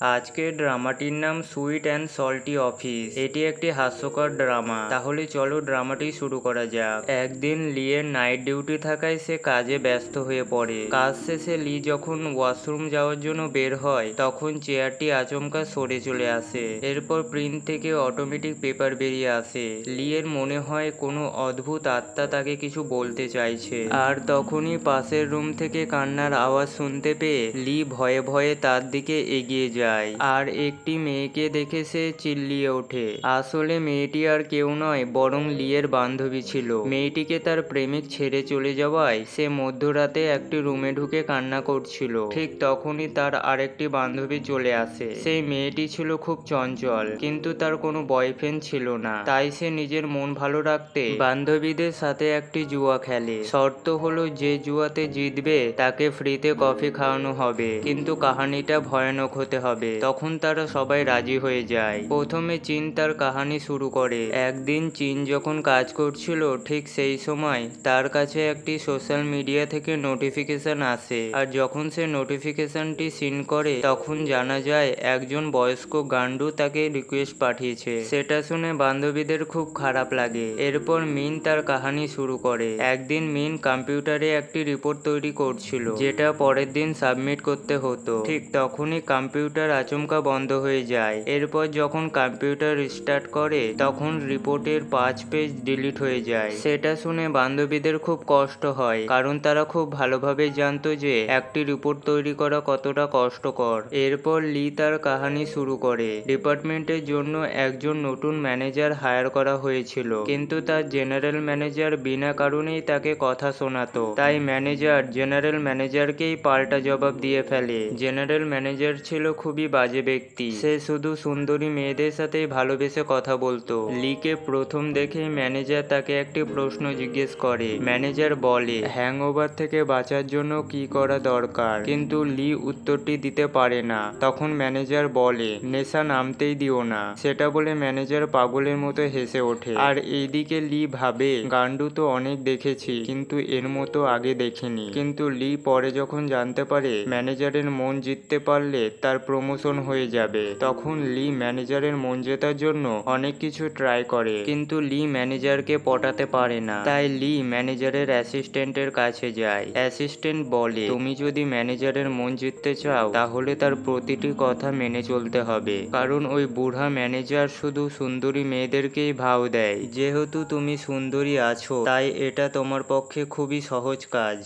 আজকের ড্রামাটির নাম sweet and salty office. এটি একটি হাস্যকর ড্রামা। তাহলে চলো ড্রামাটি শুরু করা যাক। একদিন লিয়ের নাইট ডিউটি থাকায় সে কাজে ব্যস্ত হয়ে পড়ে। কাজ শেষে লি যখন ওয়াশরুম যাওয়ার জন্য বের হয় তখন চেয়ারটি আচমকা সরে চলে আসে। এরপর প্রিন্ট থেকে অটোমেটিক পেপার বেরিয়ে আসে। লিয়ের মনে হয় কোনো অদ্ভুত আত্মা তাকে কিছু বলতে চাইছে। আর তখনই পাশের রুম থেকে কান্নার আওয়াজ শুনতে পেয়ে লি ভয়ে ভয়ে তার দিকে এগিয়ে যায়। আর একটি মেয়েকে দেখে সে চিল্লিয়ে ওঠে। আসলে মেয়েটি আর কেউ নয় বরং লিয়ের বান্ধবী ছিল। মেয়েটিকে তার প্রেমিক ছেড়ে চলে যাওয়ায় সে মধ্যরাতে একটি রুমে ঢুকে কান্না করছিল। ঠিক তখনই তার আরেকটি বান্ধবী চলে আসে। সেই মেয়েটি ছিল খুব চঞ্চল, কিন্তু তার কোনো বয়ফ্রেন্ড ছিল না। তাই সে নিজের মন ভালো রাখতে বান্ধবীদের সাথে একটি জুয়া খেলে। শর্ত হলো যে জুয়াতে জিতবে তাকে ফ্রিতে কফি খাওয়ানো হবে, কিন্তু কাহানিটা ভয়ানক হতে হবে। তখন তারা সবাই রাজি হয়ে যায়। প্রথমে চীন তার কাহানি শুরু করে। একদিন চীন যখন কাজ করছিল ঠিক সেই সময় তার কাছে একটি সোশ্যাল মিডিয়া থেকে নোটিফিকেশন আসে। আর যখন সে নোটিফিকেশনটি সিন করে তখন জানা যায় একজন বয়স্ক গান্ডু তাকে রিকোয়েস্ট পাঠিয়েছে। সেটা শুনে বান্ধবীদের খুব খারাপ লাগে। এরপর মিন তার কাহানি শুরু করে। একদিন মিন কম্পিউটারে একটি রিপোর্ট তৈরি করছিল যেটা পরের দিন সাবমিট করতে হতো। ঠিক তখনই কম্পিউটার আচমকা বন্ধ হয়ে যায়। এরপর যখন কম্পিউটার রিস্টার্ট করে তখন রিপোর্টের 5 পেজ ডিলিট হয়ে যায়। সেটা শুনে বান্ধবীদের খুব কষ্ট হয়, কারণ তারা খুব ভালোভাবে জানতো যে একটি রিপোর্ট তৈরি করা কতটা কষ্টকর। এরপর লি তার কাহানি শুরু করে। ডিপার্টমেন্টের জন্য একজন নতুন ম্যানেজার হায়ার করা হয়েছিল, কিন্তু তার জেনারেল ম্যানেজার বিনা কারণেই তাকে কথা শোনাতো। তাই ম্যানেজার জেনারেল ম্যানেজারকেই পাল্টা জবাব দিয়ে ফেলে। জেনারেল ম্যানেজার ছিল খুবই বাজে ব্যক্তি। সে শুধু সুন্দরী মেয়েদের সাথে ভালোবেসে কথা বলতো। লিকে প্রথম দেখে ম্যানেজার তাকে একটি প্রশ্ন জিজ্ঞেস করে। ম্যানেজার বলে হ্যাংওভার থেকে বাঁচার জন্য কি করা দরকার, কিন্তু লি উত্তরটি দিতে পারে না। তখন ম্যানেজার বলে নেশা নামতেই দিও না। সেটা বলে ম্যানেজার পাগলের মতো হেসে ওঠে। আর এইদিকে লি ভাবে গান্ডু তো অনেক দেখেছি, কিন্তু এর মতো আগে দেখিনি। কিন্তু লি পরে যখন জানতে পারে ম্যানেজারের মন জিততে পারলে তার প্রমোশন হয়ে যাবে, তখন লি ম্যানেজারের মন জেতার জন্য অনেক কিছু ট্রাই করে, কিন্তু লি ম্যানেজারকে পটাতে পারে না। তাই লি ম্যানেজারের অ্যাসিস্ট্যান্টের কাছে যায়। অ্যাসিস্ট্যান্ট বলে তুমি যদি ম্যানেজারের মন জিততে চাও তাহলে তার প্রতিটি কথা মেনে চলতে হবে, কারণ ওই বুড়া ম্যানেজার শুধু সুন্দরী মেয়েদেরকেই ভাও দেয়। যেহেতু তুমি সুন্দরী আছো তাই এটা তোমার পক্ষে খুবই সহজ কাজ।